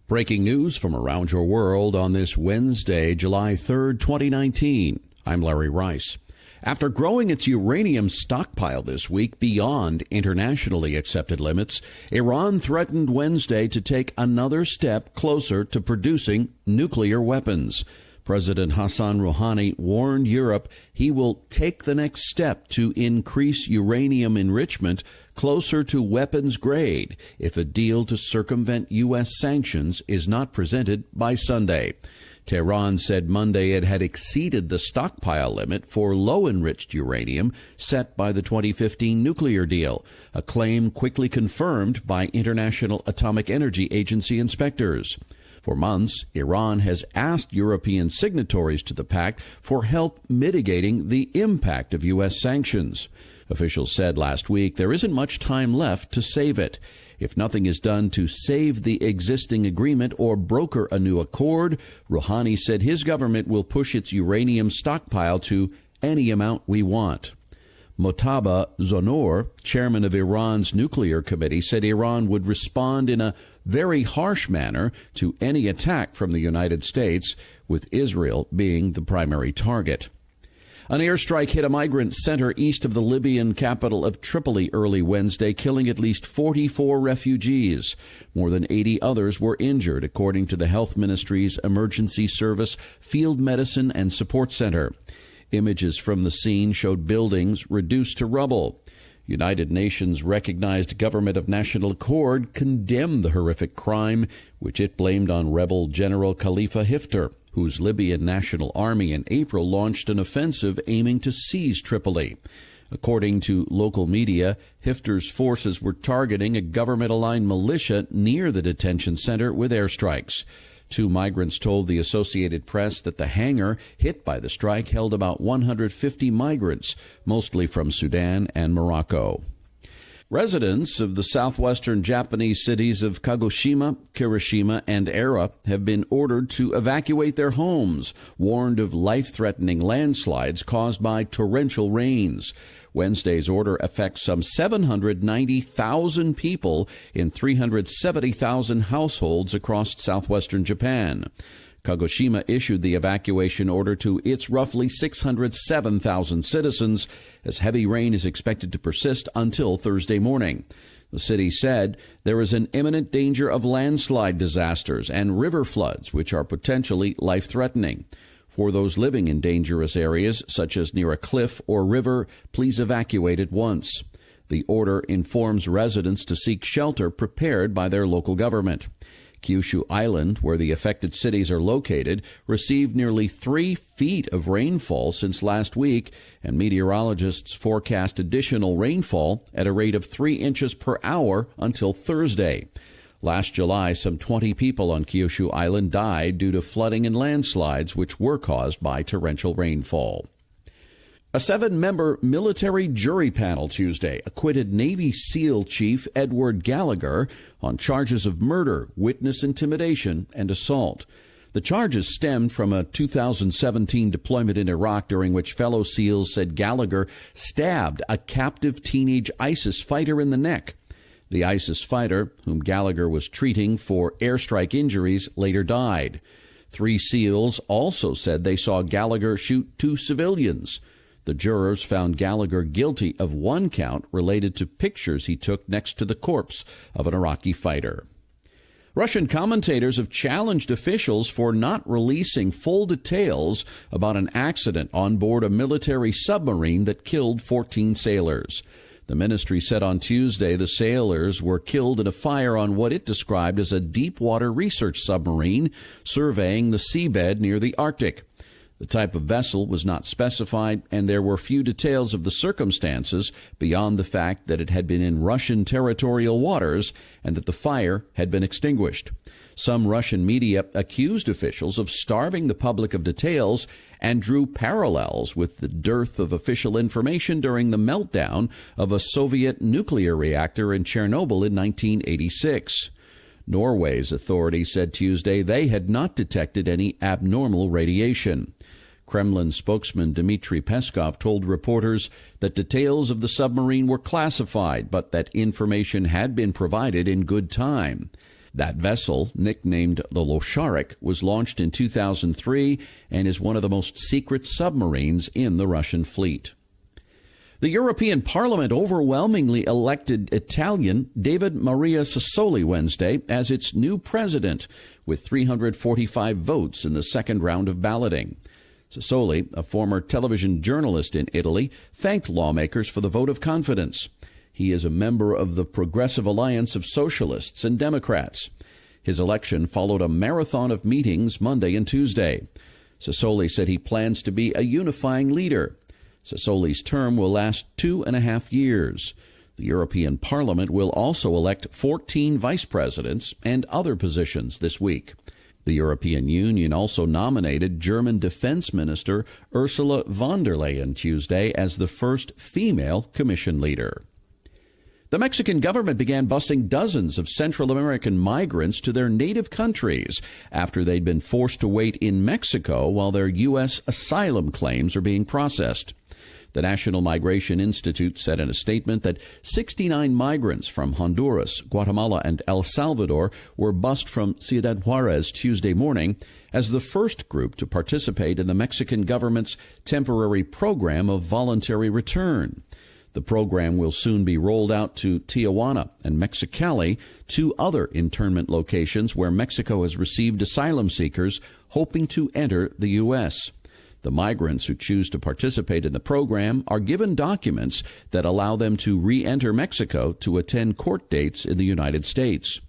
Breaking news from around your world on this Wednesday, July 3rd, 2019. I'm Larry Rice. After growing its uranium stockpile this week beyond internationally accepted limits, Iran threatened Wednesday to take another step closer to producing nuclear weapons. President Hassan Rouhani warned Europe he will take the next step to increase uranium enrichment closer to weapons grade if a deal to circumvent U.S. sanctions is not presented by Sunday. Tehran said Monday it had exceeded the stockpile limit for low-enriched uranium set by the 2015 nuclear deal, a claim quickly confirmed by International Atomic Energy Agency inspectors. For months, Iran has asked European signatories to the pact for help mitigating the impact of U.S. sanctions. Officials said last week there isn't much time left to save it. If nothing is done to save the existing agreement or broker a new accord, Rouhani said his government will push its uranium stockpile to any amount we want. Mojtaba Zonnour, chairman of Iran's nuclear committee, said Iran would respond in a very harsh manner to any attack from the United States, with Israel being the primary target. An airstrike hit a migrant center east of the Libyan capital of Tripoli early Wednesday, killing at least 44 refugees. More than 80 others were injured, according to the Health Ministry's Emergency Service Field Medicine and Support Center. Images from the scene showed buildings reduced to rubble. United Nations recognized Government of National Accord condemned the horrific crime, which it blamed on rebel General Khalifa Haftar, whose Libyan National Army in April launched an offensive aiming to seize Tripoli. According to local media, Haftar's forces were targeting a government-aligned militia near the detention center with airstrikes. Two migrants told the Associated Press that the hangar hit by the strike held about 150 migrants, mostly from Sudan and Morocco. Residents of the southwestern Japanese cities of Kagoshima, Kirishima, and Era have been ordered to evacuate their homes, warned of life-threatening landslides caused by torrential rains. Wednesday's order affects some 790,000 people in 370,000 households across southwestern Japan. Kagoshima issued the evacuation order to its roughly 607,000 citizens, as heavy rain is expected to persist until Thursday morning. The city said there is an imminent danger of landslide disasters and river floods, which are potentially life-threatening. For those living in dangerous areas, such as near a cliff or river, please evacuate at once. The order informs residents to seek shelter prepared by their local government. Kyushu Island, where the affected cities are located, received nearly 3 feet of rainfall since last week, and meteorologists forecast additional rainfall at a rate of 3 inches per hour until Thursday. Last July, some 20 people on Kyushu Island died due to flooding and landslides, which were caused by torrential rainfall. A 7-member military jury panel Tuesday acquitted Navy SEAL Chief Edward Gallagher on charges of murder, witness intimidation, and assault. The charges stemmed from a 2017 deployment in Iraq during which fellow SEALs said Gallagher stabbed a captive teenage ISIS fighter in the neck. The ISIS fighter, whom Gallagher was treating for airstrike injuries, later died. 3 SEALs also said they saw Gallagher shoot 2 civilians. The jurors found Gallagher guilty of 1 count related to pictures he took next to the corpse of an Iraqi fighter. Russian commentators have challenged officials for not releasing full details about an accident on board a military submarine that killed 14 sailors. The ministry said on Tuesday the sailors were killed in a fire on what it described as a deep-water research submarine surveying the seabed near the Arctic. The type of vessel was not specified, and there were few details of the circumstances beyond the fact that it had been in Russian territorial waters and that the fire had been extinguished. Some Russian media accused officials of starving the public of details and drew parallels with the dearth of official information during the meltdown of a Soviet nuclear reactor in Chernobyl in 1986. Norway's authorities said Tuesday they had not detected any abnormal radiation. Kremlin spokesman Dmitry Peskov told reporters that details of the submarine were classified, but that information had been provided in good time. That vessel, nicknamed the Losharik, was launched in 2003 and is one of the most secret submarines in the Russian fleet. The European Parliament overwhelmingly elected Italian David Maria Sassoli Wednesday as its new president, with 345 votes in the second round of balloting. Sassoli, a former television journalist in Italy, thanked lawmakers for the vote of confidence. He is a member of the Progressive Alliance of Socialists and Democrats. His election followed a marathon of meetings Monday and Tuesday. Sassoli said he plans to be a unifying leader. Sassoli's term will last 2.5 years. The European Parliament will also elect 14 vice presidents and other positions this week. The European Union also nominated German Defense Minister Ursula von der Leyen Tuesday as the first female Commission leader. The Mexican government began busing dozens of Central American migrants to their native countries after they'd been forced to wait in Mexico while their U.S. asylum claims are being processed. The National Migration Institute said in a statement that 69 migrants from Honduras, Guatemala, and El Salvador were bused from Ciudad Juarez Tuesday morning as the first group to participate in the Mexican government's temporary program of voluntary return. The program will soon be rolled out to Tijuana and Mexicali, two other internment locations where Mexico has received asylum seekers hoping to enter the U.S. The migrants who choose to participate in the program are given documents that allow them to re-enter Mexico to attend court dates in the United States.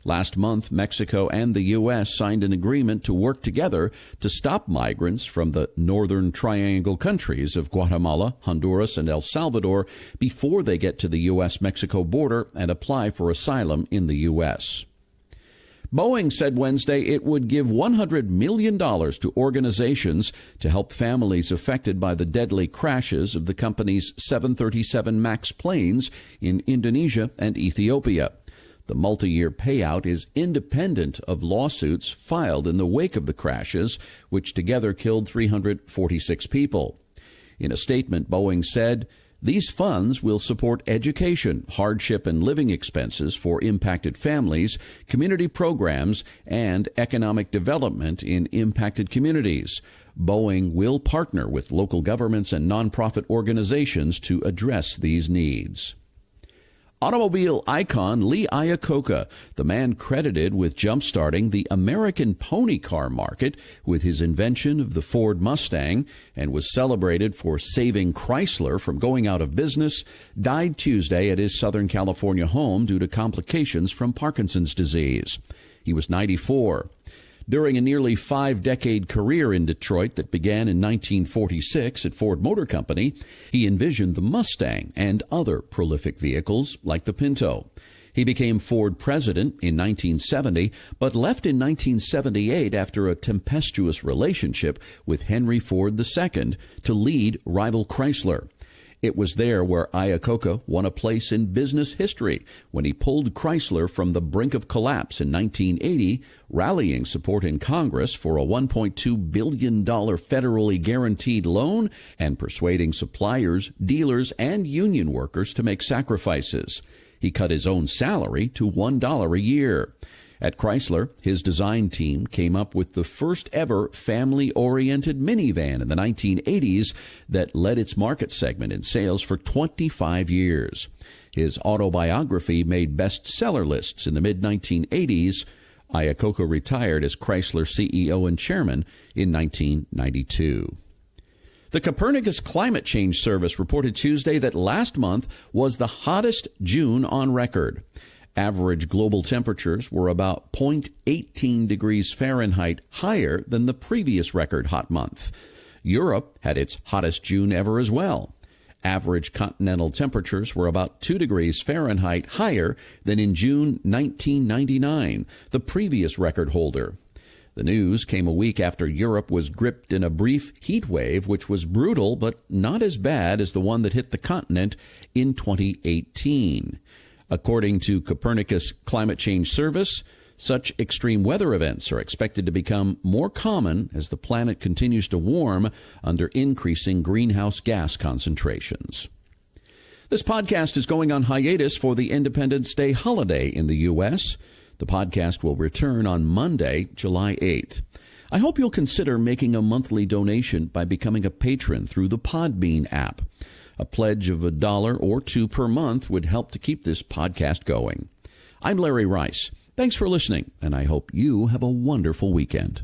Last month, Mexico and the U.S. signed an agreement to work together to stop migrants from the Northern Triangle countries of Guatemala, Honduras, and El Salvador before they get to the U.S.-Mexico border and apply for asylum in the U.S. Boeing said Wednesday it would give $100 million to organizations to help families affected by the deadly crashes of the company's 737 MAX planes in Indonesia and Ethiopia. The multi-year payout is independent of lawsuits filed in the wake of the crashes, which together killed 346 people. In a statement, Boeing said, "These funds will support education, hardship, and living expenses for impacted families, community programs, and economic development in impacted communities. Boeing will partner with local governments and nonprofit organizations to address these needs." Automobile icon Lee Iacocca, the man credited with jump-starting the American pony car market with his invention of the Ford Mustang and was celebrated for saving Chrysler from going out of business, died Tuesday at his Southern California home due to complications from Parkinson's disease. He was 94. During a nearly 5-decade career in Detroit that began in 1946 at Ford Motor Company, he envisioned the Mustang and other prolific vehicles like the Pinto. He became Ford president in 1970, but left in 1978 after a tempestuous relationship with Henry Ford II to lead rival Chrysler. It was there where Iacocca won a place in business history when he pulled Chrysler from the brink of collapse in 1980, rallying support in Congress for a $1.2 billion federally guaranteed loan and persuading suppliers, dealers, and union workers to make sacrifices. He cut his own salary to $1 a year. At Chrysler, his design team came up with the first ever family-oriented minivan in the 1980s that led its market segment in sales for 25 years. His autobiography made bestseller lists in the mid-1980s. Iacocca retired as Chrysler CEO and chairman in 1992. The Copernicus Climate Change Service reported Tuesday that last month was the hottest June on record. Average global temperatures were about 0.18 degrees Fahrenheit higher than the previous record hot month. Europe had its hottest June ever as well. Average continental temperatures were about 2 degrees Fahrenheit higher than in June 1999, the previous record holder. The news came a week after Europe was gripped in a brief heat wave, which was brutal but not as bad as the one that hit the continent in 2018. According to Copernicus Climate Change Service, such extreme weather events are expected to become more common as the planet continues to warm under increasing greenhouse gas concentrations. This podcast is going on hiatus for the Independence Day holiday in the U.S. The podcast will return on Monday, July 8th. I hope you'll consider making a monthly donation by becoming a patron through the Podbean app. A pledge of $1 or $2 per month would help to keep this podcast going. I'm Larry Rice. Thanks for listening, and I hope you have a wonderful weekend.